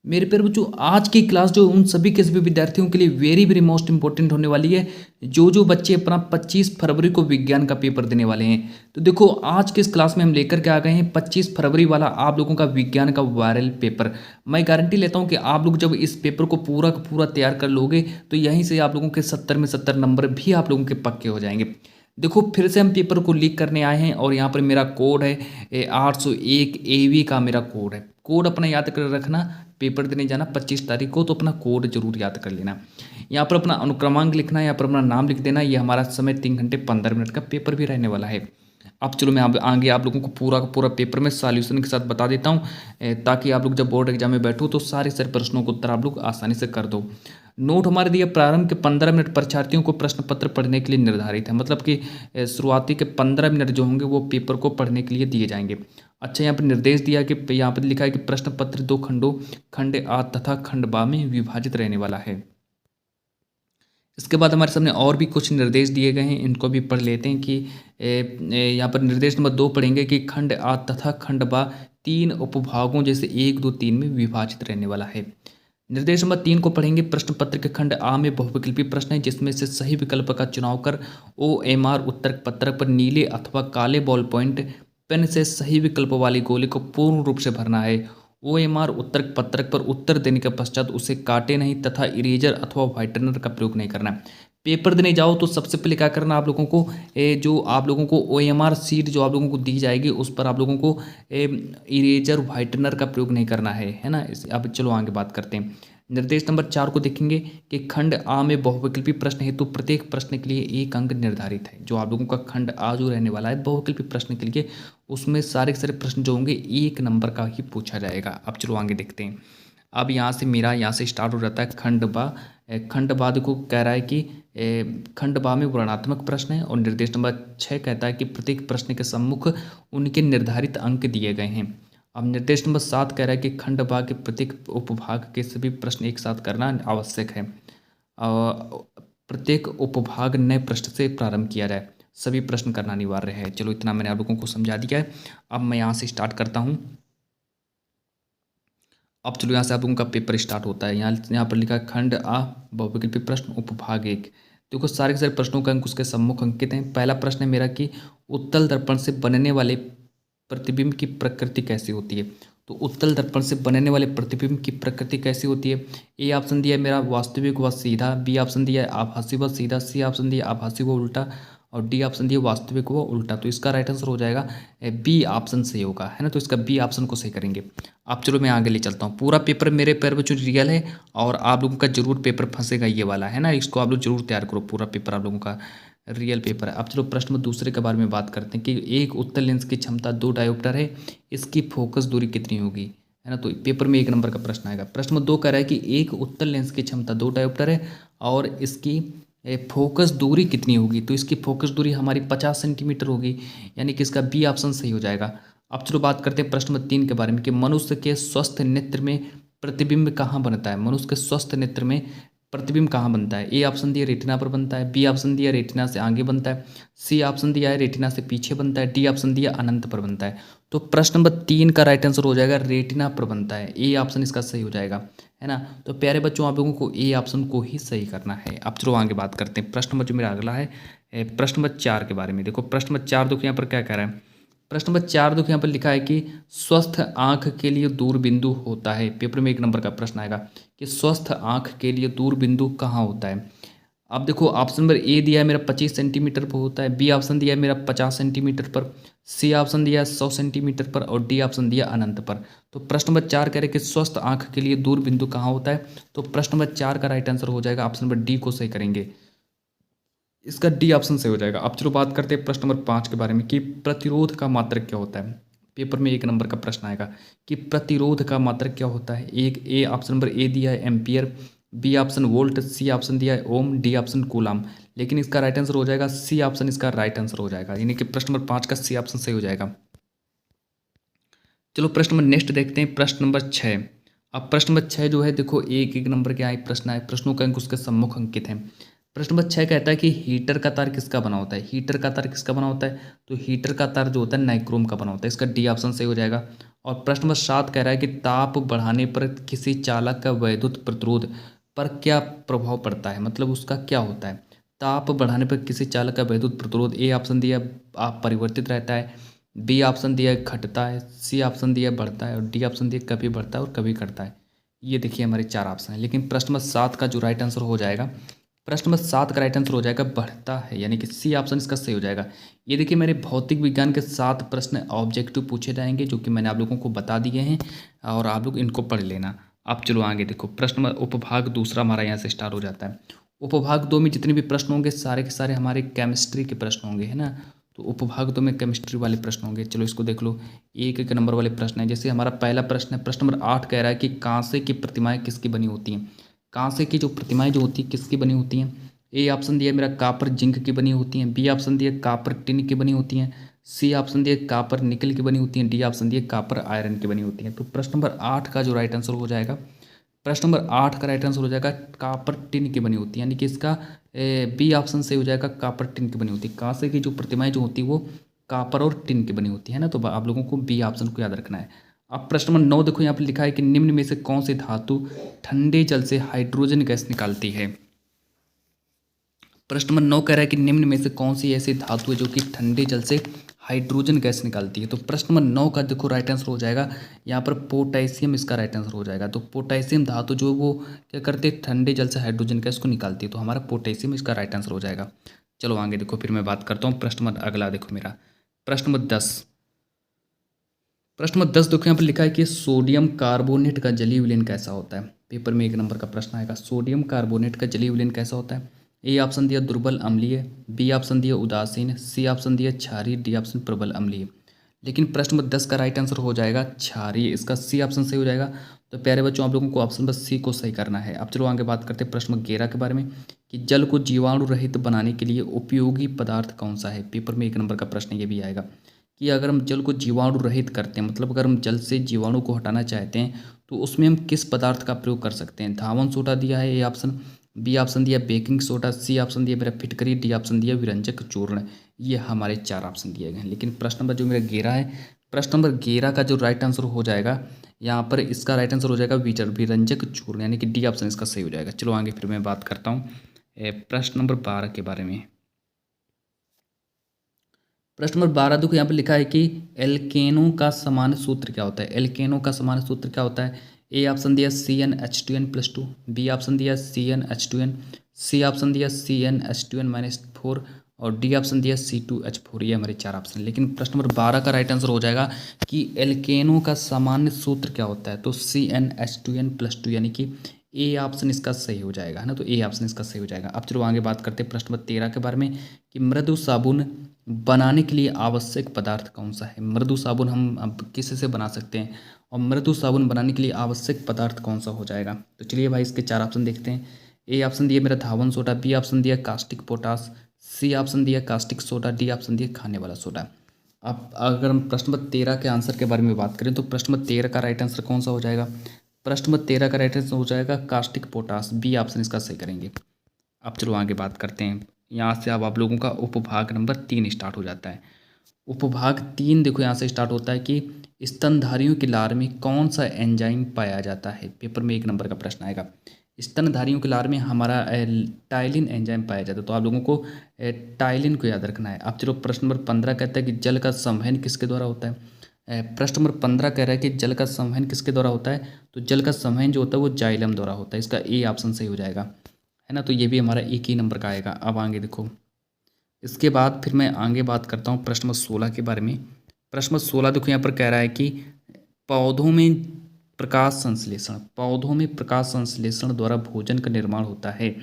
मेरे प्यारे बच्चों, आज की क्लास जो उन सभी के सभी विद्यार्थियों के लिए वेरी वेरी मोस्ट इंपॉर्टेंट होने वाली है। जो बच्चे अपना 25 फरवरी को विज्ञान का पेपर देने वाले हैं, तो देखो आज के इस क्लास में हम लेकर के आ गए हैं 25 फरवरी वाला आप लोगों का विज्ञान का वायरल पेपर। मैं गारंटी लेता हूं कि आप लोग जब इस पेपर को पूरा का पूरा तैयार कर लोगे तो यहीं से आप लोगों के 70 में 70 नंबर भी आप लोगों के पक्के हो जाएंगे। देखो फिर से हम पेपर को लीक करने आए हैं और यहाँ पर मेरा कोड है 801 AV का मेरा कोड है। कोड अपना याद कर रखना, पेपर देने जाना 25 तारीख को तो अपना कोड जरूर याद कर लेना। यहाँ पर अपना अनुक्रमांक लिखना है, यहाँ पर अपना नाम लिख देना। ये हमारा समय 3 घंटे 15 मिनट का पेपर भी रहने वाला है। अब चलो मैं आगे आप लोगों को पूरा का पूरा पेपर में सॉल्यूशन के साथ बता देता हूँ, ताकि आप लोग जब बोर्ड एग्जाम में बैठो तो सारे प्रश्नों को उत्तर आप लोग आसानी से कर दो। नोट हमारे दिए, प्रारंभ के 15 मिनट परीक्षार्थियों को प्रश्न पत्र पढ़ने के लिए निर्धारित है, मतलब कि शुरुआती के 15 मिनट जो होंगे वो पेपर को पढ़ने के लिए दिए जाएंगे। अच्छा, यहाँ पर निर्देश दिया कि यहाँ पर लिखा है कि प्रश्न पत्र 2 खंडों खंड आ तथा खंड बा में विभाजित रहने वाला है। इसके बाद हमारे सामने और भी कुछ निर्देश दिए गए हैं, इनको भी पढ़ लेते हैं कि यहाँ पर निर्देश नंबर 2 पढ़ेंगे कि खंड आ तथा खंड बा 3 उपभागों जैसे 1 2 3 में विभाजित रहने वाला है। निर्देश नंबर 3 को पढ़ेंगे, प्रश्न पत्र के खंड आ में बहुविकल्पी प्रश्न है जिसमें से सही विकल्प का चुनाव कर OMR उत्तर पत्रक पर नीले अथवा काले बॉल पॉइंट पेन से सही विकल्प वाली गोले को पूर्ण रूप से भरना है। OMR उत्तर पत्रक पर उत्तर देने के पश्चात उसे काटे नहीं तथा इरेजर अथवा व्हाइटनर का प्रयोग नहीं करना। पेपर देने जाओ तो सबसे पहले क्या करना आप लोगों को, जो आप लोगों को OMR सीट जो आप लोगों को दी जाएगी उस पर आप लोगों को इरेजर व्हाइटनर का प्रयोग नहीं करना है ना। अब चलो आगे बात करते हैं। निर्देश नंबर 4 को देखेंगे कि खंड आ में बहुविकल्पी प्रश्न हेतु प्रत्येक प्रश्न के लिए 1 अंक निर्धारित है। जो आप लोगों का खंड आ जो रहने वाला है बहुविकल्पी प्रश्न के लिए, उसमें सारे के सारे प्रश्न जो होंगे 1 नंबर का ही पूछा जाएगा। अब चलो आगे देखते हैं। अब यहाँ से मेरा यहाँ से स्टार्ट हो जाता है खंड बा। खंड बा देखो कह रहा है कि खंड बा में वर्णात्मक प्रश्न है और निर्देश नंबर 6 कहता है कि प्रत्येक प्रश्न के सम्मुख उनके निर्धारित अंक दिए गए हैं। अब निर्देश नंबर 7 कह रहा है कि खंड बा के प्रत्येक उपभाग के सभी प्रश्न एक साथ करना आवश्यक है। प्रत्येक उपभाग नए प्रश्न से प्रारंभ किया जाए, सभी प्रश्न करना अनिवार्य है। चलो इतना मैंने आप लोगों को समझा दिया है। अब मैं यहाँ से स्टार्ट करता हूँ। अब चलो यहाँ से आप लोगों का पेपर स्टार्ट होता है। यहाँ पर लिखा है खंड आ बहुविकल्पी प्रश्न उपभाग 1। देखो सारे के सारे प्रश्नों का अंक उसके सम्मुख अंकित हैं। पहला प्रश्न है मेरा कि उत्तल दर्पण से बनने वाले प्रतिबिंब की प्रकृति कैसी होती है। तो उत्तल दर्पण से बनने वाले प्रतिबिंब की प्रकृति कैसी होती है। ए ऑप्शन दिया है मेरा वास्तविक व सीधा, बी ऑप्शन दिया है आभासी व सीधा, सी ऑप्शन दिया आभासी व उल्टा और डी ऑप्शन दिया वास्तविक व उल्टा। तो इसका राइट आंसर हो जाएगा बी ऑप्शन सही होगा, है ना। तो इसका बी ऑप्शन को सही करेंगे। अब चलो मैं आगे ले चलता हूँ। पूरा पेपर मेरे पैर में जो रियल है और आप लोगों का जरूर पेपर फंसेगा ये वाला, है ना। इसको आप लोग जरूर तैयार करो, पूरा पेपर आप लोगों का रियल पेपर है। अब चलो प्रश्न में दूसरे के बारे में बात करते हैं कि एक उत्तल लेंस की क्षमता 2 डायोप्टर है, इसकी फोकस दूरी कितनी होगी, है ना। तो पेपर में 1 नंबर का प्रश्न आएगा। प्रश्न में 2 कह रहा है कि एक उत्तल लेंस की क्षमता 2 डायोप्टर है और इसकी फोकस दूरी कितनी होगी। तो इसकी फोकस दूरी हमारी 50 सेंटीमीटर होगी, यानी कि इसका बी ऑप्शन सही हो जाएगा। अब चलो बात करते हैं प्रश्न नंबर 3 के बारे में कि मनुष्य के स्वस्थ नेत्र में प्रतिबिंब कहाँ बनता है। मनुष्य के स्वस्थ नेत्र में प्रतिबिंब कहाँ बनता है। ए ऑप्शन दिया रेटिना पर बनता है, बी ऑप्शन दिया रेटिना से आगे बनता है, सी ऑप्शन दिया है रेटिना से पीछे बनता है, डी ऑप्शन दिया अनंत पर बनता है। तो प्रश्न नंबर 3 का राइट आंसर हो जाएगा रेटिना पर बनता है। ए ऑप्शन इसका सही हो जाएगा, है ना। तो प्यारे बच्चों आप लोगों को ए ऑप्शन को ही सही करना है। अब चलो आगे बात करते हैं। प्रश्न नंबर जो मेरा अगला है प्रश्न नंबर 4 के बारे में। देखो प्रश्न नंबर 4 देखो यहाँ पर क्या कह रहा है। प्रश्न नंबर 4 देखो यहाँ पर लिखा है कि स्वस्थ आंख के लिए दूर बिंदु होता है। पेपर में 1 नंबर का प्रश्न आएगा कि स्वस्थ आंख के लिए दूर बिंदु कहाँ होता है। अब देखो ऑप्शन नंबर ए दिया है मेरा 25 सेंटीमीटर पर होता है, बी ऑप्शन दिया है मेरा 50 सेंटीमीटर पर, सी ऑप्शन दिया है 100 सेंटीमीटर पर और डी ऑप्शन दिया अनंत पर। तो प्रश्न नंबर 4 कह रहे कि स्वस्थ आंख के लिए दूर बिंदु कहाँ होता है। तो प्रश्न नंबर 4 का राइट आंसर हो जाएगा ऑप्शन नंबर डी को सही करेंगे, इसका डी ऑप्शन सही हो जाएगा। अब चलो बात करते हैं प्रश्न नंबर 5 के बारे में कि प्रतिरोध का मात्रक क्या होता है। पेपर में 1 नंबर का प्रश्न आएगा कि प्रतिरोध का मात्रक क्या होता है। एक ए ऑप्शन नंबर ए दिया है ampere, B option volt, C option दिया है ओम, डी ऑप्शन कूलम। लेकिन इसका राइट आंसर हो जाएगा सी ऑप्शन, इसका राइट आंसर हो जाएगा, यानी कि प्रश्न नंबर 5 का सी ऑप्शन सही हो जाएगा। चलो प्रश्न नंबर नेक्स्ट देखते हैं, प्रश्न नंबर 6। अब प्रश्न नंबर 6 जो है देखो 1 नंबर के आए प्रश्न आए, प्रश्नों का अंक उसके सम्मुख अंकित हैं। प्रश्न नंबर 6 कहता है कि हीटर का तार किसका बना होता है। हीटर का तार किसका बना होता है। तो हीटर का तार जो होता है नाइक्रोम का बना होता है, इसका डी ऑप्शन सही हो जाएगा। और प्रश्न नंबर 7 कह रहा है कि ताप बढ़ाने पर किसी चालक का वैद्युत प्रतिरोध पर क्या प्रभाव पड़ता है, मतलब उसका क्या होता है। ताप बढ़ाने पर किसी चालक का वैद्युत प्रतिरोध, ए ऑप्शन दिया आप परिवर्तित रहता है, बी ऑप्शन दिया घटता है, सी ऑप्शन दिया बढ़ता है और डी ऑप्शन दिया कभी बढ़ता है और कभी घटता है। ये देखिए हमारे 4 ऑप्शन है, लेकिन प्रश्न नंबर 7 का जो राइट आंसर हो जाएगा, प्रश्न नंबर 7 का राइट आंसर हो जाएगा बढ़ता है, यानी कि सी ऑप्शन इसका सही हो जाएगा। ये देखिए मेरे भौतिक विज्ञान के 7 प्रश्न ऑब्जेक्टिव पूछे जाएंगे जो कि मैंने आप लोगों को बता दिए हैं और आप लोग इनको पढ़ लेना। अब चलो आगे देखो, प्रश्न नंबर उपभाग दूसरा हमारा यहाँ से स्टार्ट हो जाता है। उपभाग 2 में जितने भी प्रश्न होंगे सारे के सारे हमारे केमिस्ट्री के प्रश्न होंगे, है ना। तो उपभाग 2 में केमिस्ट्री वाले प्रश्न होंगे। चलो इसको देख लो, एक एक नंबर वाले प्रश्न है। जैसे हमारा पहला प्रश्न है, प्रश्न नंबर 8 कह रहा है कि कांसे की प्रतिमाएं किसकी बनी होती हैं। कांसे की जो प्रतिमाएं जो होती हैं किसकी बनी होती हैं। ए ऑप्शन दिया मेरा कापर जिंक की बनी होती हैं, बी ऑप्शन दिया कापर टिन की बनी होती हैं, सी ऑप्शन दिया कापर निकल की बनी होती हैं, डी ऑप्शन दिया कापर आयरन की बनी होती हैं। तो प्रश्न नंबर 8 का जो राइट आंसर हो जाएगा, प्रश्न नंबर 8 का राइट आंसर हो जाएगा कापर टिन की बनी होती है, यानी कि इसका बी ऑप्शन से हो जाएगा कापर टिन की बनी होती है। कांसे की जो प्रतिमाएं जो होती है वो कापर और टिन की बनी होती है ना। तो आप लोगों को बी ऑप्शन को याद रखना है। अब प्रश्न नंबर 9 देखो, यहाँ पर लिखा है कि निम्न में से कौन सी धातु ठंडे जल से हाइड्रोजन गैस निकालती है। प्रश्न नंबर 9 कह रहा है कि निम्न में से कौन सी ऐसी धातु है जो कि ठंडे जल से हाइड्रोजन गैस निकालती है। तो प्रश्न नंबर 9 का देखो राइट आंसर हो जाएगा यहाँ पर पोटेशियम, इसका राइट आंसर हो जाएगा। तो पोटेशियम धातु जो वो क्या करते हैं, ठंडे जल से हाइड्रोजन गैस को निकालती है। तो हमारा पोटेशियम इसका राइट आंसर हो जाएगा। चलो आगे देखो, फिर मैं बात करता हूँ प्रश्न नंबर अगला। देखो मेरा प्रश्न नंबर 10, प्रश्न नंबर 10 देखो यहाँ पर लिखा है कि सोडियम कार्बोनेट का जलीय विलयन कैसा होता है। पेपर में 1 नंबर का प्रश्न आएगा, सोडियम कार्बोनेट का जलीय विलयन कैसा होता है। ए ऑप्शन दिया दुर्बल अम्लीय, बी ऑप्शन दिया उदासीन, सी ऑप्शन दिया क्षारीय, डी ऑप्शन प्रबल अम्लीय। लेकिन प्रश्न नंबर 10 का राइट आंसर हो जाएगा क्षारीय, इसका सी ऑप्शन सही हो जाएगा। तो प्यारे बच्चों आप लोगों को ऑप्शन नंबर सी को सही करना है। अब चलो आगे बात करते हैं प्रश्न नंबर 11 के बारे में कि जल को जीवाणु रहित बनाने के लिए उपयोगी पदार्थ कौन सा है। पेपर में 1 नंबर का प्रश्न ये भी आएगा कि अगर हम जल को जीवाणु रहित करते हैं, मतलब अगर हम जल से जीवाणु को हटाना चाहते हैं तो उसमें हम किस पदार्थ का प्रयोग कर सकते हैं। धावन सोडा दिया है ए ऑप्शन, बी ऑप्शन दिया बेकिंग सोडा, सी ऑप्शन दिया मेरा फिटकरी, डी ऑप्शन दिया विरंजक चूर्ण। ये हमारे 4 ऑप्शन दिए गए हैं। लेकिन प्रश्न नंबर जो मेरा 11 है, प्रश्न नंबर 11 का जो राइट आंसर हो जाएगा यहाँ पर, इसका राइट आंसर हो जाएगा विरंजक चूर्ण, यानी कि डी ऑप्शन इसका सही हो जाएगा। चलो आगे फिर मैं बात करता हूँ प्रश्न नंबर 12 के बारे में। प्रश्न नंबर 12 देखो यहाँ पर लिखा है कि एल्केनों का समान सूत्र क्या होता है। एल्केनों का समान सूत्र क्या होता है। ए ऑप्शन दिया CnH2n+2, बी ऑप्शन दिया CnH2n, सी ऑप्शन दिया CnH2n-4 और डी ऑप्शन दिया C2H4। ये हमारे 4 ऑप्शन। लेकिन प्रश्न नंबर 12 का राइट आंसर हो जाएगा कि एल्केनों का सामान्य सूत्र क्या होता है। तो CnH2n+2, यानी कि ए ऑप्शन इसका सही हो जाएगा, है ना। तो ए ऑप्शन इसका सही हो जाएगा। अब चलो आगे बात करते हैं प्रश्न नंबर 13 के बारे में कि मृदु साबुन बनाने के लिए आवश्यक पदार्थ कौन सा है। मृदु साबुन हम अब किस से बना सकते हैं और मृदु साबुन बनाने के लिए आवश्यक पदार्थ कौन सा हो जाएगा। तो चलिए भाई इसके 4 ऑप्शन देखते हैं। ए ऑप्शन दिया मेरा धावन सोडा, बी ऑप्शन दिया कास्टिक पोटास, सी ऑप्शन दिया कास्टिक सोडा, डी ऑप्शन दिया खाने वाला सोडा। अब अगर हम प्रश्न नंबर 13 के आंसर के बारे में बात करें तो प्रश्न नंबर 13 का राइट आंसर कौन सा हो जाएगा। प्रश्न नंबर 13 का राइट आंसर हो जाएगा कास्टिक पोटास, बी ऑप्शन इसका सही करेंगे। अब चलो आगे बात करते हैं। यहाँ से अब आप लोगों का उपभाग नंबर 3 स्टार्ट हो जाता है। उपभाग 3 देखो यहाँ से स्टार्ट होता है कि स्तनधारियों के लार में कौन सा एंजाइम पाया जाता है। पेपर में 1 नंबर का प्रश्न आएगा। स्तनधारियों के लार में हमारा टाइलिन एंजाइम पाया जाता है। तो आप लोगों को टाइलिन को याद रखना है। अब चलो प्रश्न नंबर 15 कहता है कि जल का संवहन किसके द्वारा होता है। प्रश्न नंबर 15 कह रहा है कि जल का संवहन किसके द्वारा होता है। तो जल का संवहन जो होता है वो जाइलम द्वारा होता है। इसका ए ऑप्शन सही हो जाएगा, है ना। तो ये भी हमारा एक ही नंबर का आएगा। अब आगे देखो, इसके बाद फिर मैं आगे बात करता हूँ प्रश्न नंबर 16 के बारे में। प्रश्न नंबर 16 देखो यहाँ पर कह रहा है कि पौधों में प्रकाश संश्लेषण, पौधों में प्रकाश संश्लेषण द्वारा भोजन का निर्माण होता है।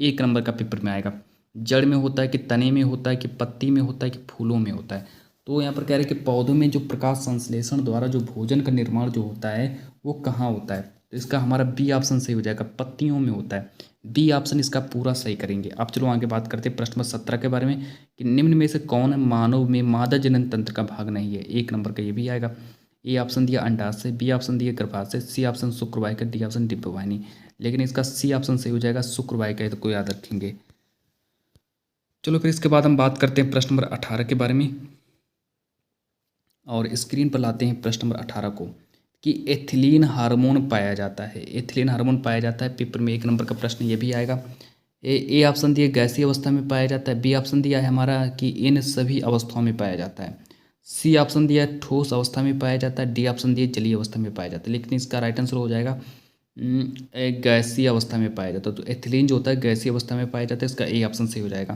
1 नंबर का पेपर में आएगा। जड़ में होता है कि तने में होता है कि पत्ती में होता है कि फूलों में होता है। तो यहाँ पर कह रहे हैं कि पौधों में जो प्रकाश संश्लेषण द्वारा जो भोजन का निर्माण जो होता है वो कहाँ होता है। तो इसका हमारा बी ऑप्शन सही हो जाएगा, पत्तियों में होता है। बी ऑप्शन इसका पूरा सही करेंगे। अब चलो आगे बात करते हैं प्रश्न नंबर 17 के बारे में कि निम्न में से कौन मानव में मादा जनन तंत्र का भाग नहीं है। 1 नंबर का ये भी आएगा। ए ऑप्शन दिया अंडाशय, बी ऑप्शन दिया गर्भाशय, सी ऑप्शन शुक्रवाहिका, डी ऑप्शन डिंबवाहिनी। लेकिन इसका सी ऑप्शन सही हो जाएगा, शुक्रवाहिका, तो को याद रखेंगे। चलो फिर इसके बाद हम बात करते हैं प्रश्न नंबर 18 के बारे में। और स्क्रीन पर लाते हैं प्रश्न नंबर 18 को कि एथिलीन हार्मोन पाया जाता है। एथिलीन हार्मोन पाया जाता है, पेपर में 1 नंबर का प्रश्न ये भी आएगा। ए ऑप्शन दिया गैसीय अवस्था में पाया जाता है। बी ऑप्शन दिया है हमारा कि इन सभी अवस्थाओं में पाया जाता है। सी ऑप्शन दिया है ठोस अवस्था में पाया जाता है। डी ऑप्शन दिया जलीय अवस्था में पाया जाता है। लेकिन इसका राइट आंसर हो जाएगा गैसीय अवस्था में पाया जाता है। तो एथिलीन जो होता है गैसीय अवस्था में पाया जाता है, इसका ए ऑप्शन सही हो जाएगा।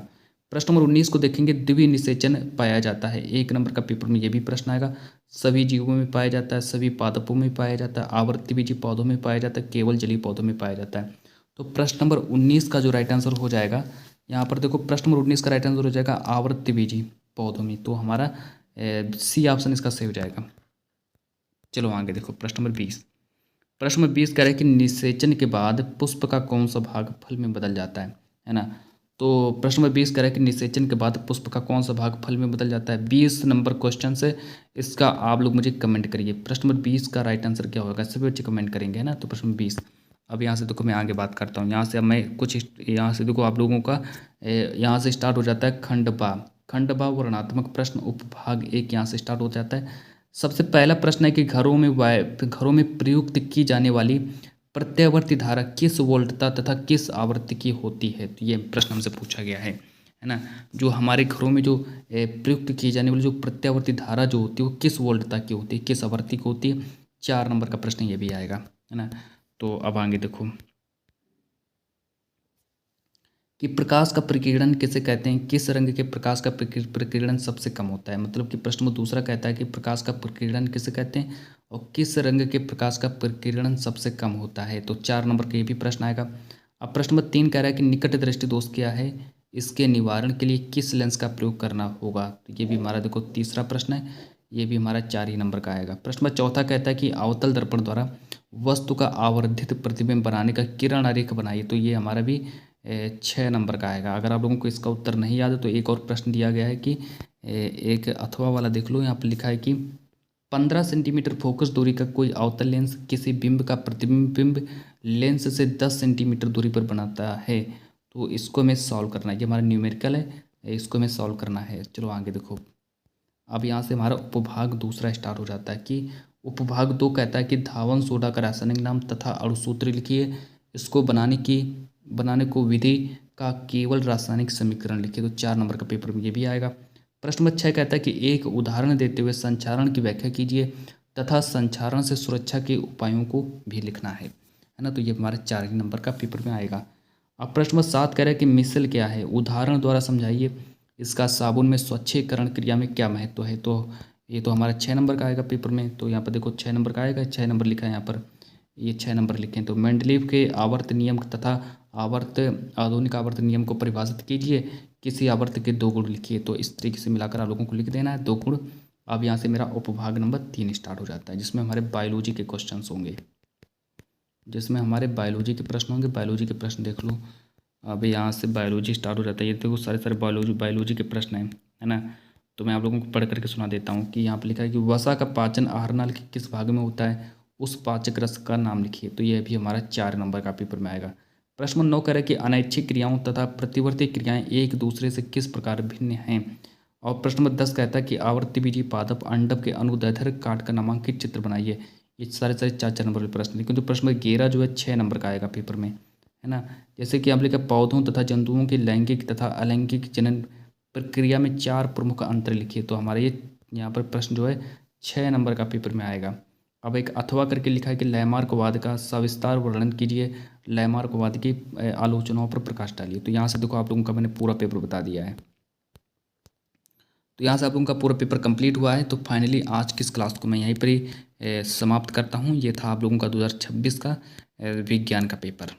प्रश्न नंबर 19 को देखेंगे, द्विनिषेचन पाया जाता है। 1 नंबर का पेपर में ये भी प्रश्न आएगा। सभी जीवों में पाया जाता है, सभी पादपों में पाया जाता है, आवर्तबीजी पौधों में पाया जाता है, केवल जलीय पौधों में पाया जाता है। तो प्रश्न नंबर 19 का जो राइट आंसर हो जाएगा, यहाँ पर देखो प्रश्न नंबर 19 का राइट आंसर हो जाएगा आवर्तबीजी पौधों में। तो हमारा सी ऑप्शन इसका सही हो जाएगा। चलो आगे देखो प्रश्न नंबर 20। प्रश्न नंबर 20 कह रहा है कि निषेचन के बाद पुष्प का कौन सा भाग फल में बदल जाता है ना। तो प्रश्न नंबर 20 कह रहा है कि निषेचन के बाद पुष्प का कौन सा भाग फल में बदल जाता है। 20 नंबर क्वेश्चन से इसका आप लोग मुझे कमेंट करिए। प्रश्न नंबर 20 का राइट आंसर क्या होगा, सभी बच्चे कमेंट करेंगे, है ना। तो प्रश्न नंबर 20, अब यहाँ से देखो मैं आगे बात करता हूँ। यहाँ से अब मैं कुछ यहाँ से देखो आप लोगों का यहाँ से स्टार्ट हो जाता है खंडबा वर्णनात्मक प्रश्न उपभाग 1 यहाँ से स्टार्ट हो जाता है। सबसे पहला प्रश्न है कि घरों में प्रयुक्त की जाने वाली प्रत्यावर्ती धारा किस वोल्टता तथा किस आवृत्ति की होती है। तो ये प्रश्न हमसे पूछा गया है ना। जो हमारे घरों में जो प्रयुक्त की जाने वाली जो प्रत्यावर्ती धारा जो होती है वो किस वोल्टता की होती है, किस आवृत्ति की होती है। 4 नंबर का प्रश्न ये भी आएगा, है ना। तो अब आगे देखो कि प्रकाश का प्रकीर्णन किसे कहते हैं, किस रंग के प्रकाश का प्रकीर्णन सबसे कम होता है। मतलब कि प्रश्न में दूसरा कहता है कि प्रकाश का प्रकीर्णन किसे कहते हैं और किस रंग के प्रकाश का प्रकीर्णन सबसे कम होता है। तो 4 नंबर का ये भी प्रश्न आएगा। अब प्रश्न नंबर 3 कह रहा है कि निकट दृष्टि दोष क्या है, इसके निवारण के लिए किस लेंस का प्रयोग करना होगा। तो ये भी हमारा देखो तीसरा प्रश्न है, ये भी हमारा 4 ही नंबर का आएगा। प्रश्न नंबर चौथा कहता है कि अवतल दर्पण द्वारा वस्तु का आवर्धित प्रतिबिंब बनाने का किरण आरेख बनाइए। तो ये हमारा भी 6 नंबर का आएगा। अगर आप लोगों को इसका उत्तर नहीं याद है तो एक और प्रश्न दिया गया है कि एक अथवा वाला देख लो। यहाँ पर लिखा है कि 15 सेंटीमीटर फोकस दूरी का कोई अवतल लेंस किसी बिंब का प्रतिबिंब लेंस से 10 सेंटीमीटर दूरी पर बनाता है। तो इसको हमें सॉल्व करना है, ये हमारा न्यूमेरिकल है, इसको हमें सॉल्व करना है। चलो आगे देखो, अब यहाँ से हमारा उपभाग दूसरा स्टार्ट हो जाता है कि उपभाग 2 कहता है कि धावन सोडा का रासायनिक नाम तथा अणुसूत्र लिखिए। इसको बनाने को विधि का केवल रासायनिक समीकरण लिखिए। तो 4 नंबर का पेपर में ये भी आएगा। प्रश्न नंबर 6 कहता है कि एक उदाहरण देते हुए संचारण की व्याख्या कीजिए तथा संचारण से सुरक्षा के उपायों को भी लिखना है ना। तो ये हमारे 4 ही नंबर का पेपर में आएगा। अब प्रश्न नंबर 7 कह रहा है कि मिसल क्या है, उदाहरण द्वारा समझाइए। इसका साबुन में स्वच्छीकरण क्रिया में क्या महत्व है। तो ये तो हमारा 6 नंबर का आएगा पेपर में। तो यहाँ पर देखो 6 नंबर का आएगा, 6 नंबर लिखा है यहाँ पर, ये 6 नंबर लिखें। तो मेंडलीव के आवर्त नियम तथा आधुनिक आवर्त नियम को परिभाषित कीजिए। किसी आवर्त के 2 गुण लिखिए। तो इस तरीके से मिलाकर आप लोगों को लिख देना है 2 गुण। अब यहाँ से मेरा उपभाग नंबर 3 स्टार्ट हो जाता है, जिसमें हमारे बायोलॉजी के क्वेश्चन होंगे, बायोलॉजी के प्रश्न देख लो। अब यहाँ से बायोलॉजी स्टार्ट हो जाता है। ये देखो सारे बायोलॉजी के प्रश्न हैं, है ना। तो मैं आप लोगों को पढ़ करके सुना देता हूँ कि यहाँ पर लिखा है कि वसा का पाचन आहार नाल के किस भाग में होता है, उस पाचक रस का नाम लिखिए। तो ये भी हमारा 4 नंबर का पेपर में आएगा। प्रश्न 9 कह रहा है कि अनैच्छिक क्रियाओं तथा प्रतिवर्ती क्रियाएं एक दूसरे से किस प्रकार भिन्न हैं। और प्रश्न नंबर 10 कहता है कि आवर्तबीजी पादप अंडक के अनुदैर्ध्य काट का नामांकित चित्र बनाइए। ये सारे 4 नंबर के प्रश्न, लेकिन तो प्रश्न नंबर 11 जो है 6 नंबर का आएगा पेपर में, है ना। जैसे कि आप लिखा पौधों तथा जंतुओं के लैंगिक तथा अलैंगिक जनन प्रक्रिया में 4 प्रमुख अंतर लिखिए। तो हमारा ये यहाँ पर प्रश्न जो है 6 नंबर का पेपर में आएगा। अब एक अथवा करके लिखा है कि लैमार्कवाद का सविस्तार वर्णन कीजिए, लैमार्कवाद की आलोचनाओं पर प्रकाश डालिए। तो यहाँ से देखो आप लोगों का मैंने पूरा पेपर बता दिया है। तो यहाँ से आप लोगों का पूरा पेपर कंप्लीट हुआ है। तो फाइनली आज की इस क्लास को मैं यहीं पर ही समाप्त करता हूँ। ये था आप लोगों का 2026 का विज्ञान का पेपर।